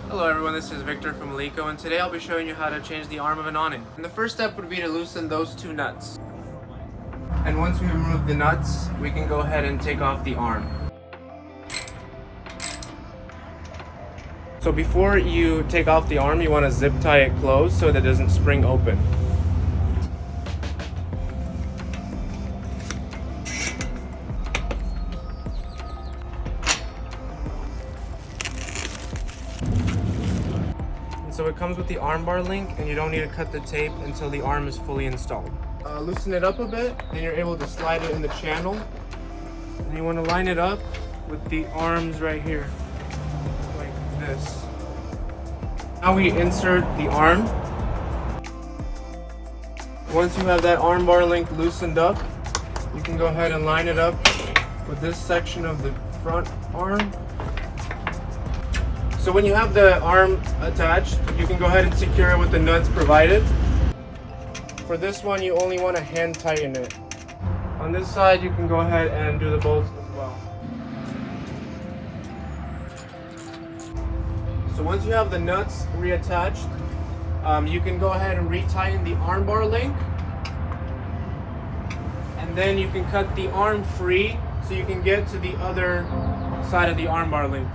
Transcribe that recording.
Hello everyone, this is Victor from ALEKO, and today I'll be showing you how to change the arm of an awning. And the first step would be to loosen those two nuts. And once we remove the nuts, we can go ahead and take off the arm. So before you take off the arm, you want to zip tie it closed so that it doesn't spring open. So it comes with the arm bar link, and you don't need to cut the tape until the arm is fully installed. Loosen it up a bit and you're able to slide it in the channel. And you want to line it up with the arms right here, like this. Now we insert the arm. Once you have that arm bar link loosened up, you can go ahead and line it up with this section of the front arm. So when you have the arm attached, you can go ahead and secure it with the nuts provided. For this one, you only want to hand tighten it. On this side, you can go ahead and do the bolts as well. So once you have the nuts reattached, you can go ahead and retighten the arm bar link. And then you can cut the arm free so you can get to the other side of the arm bar link.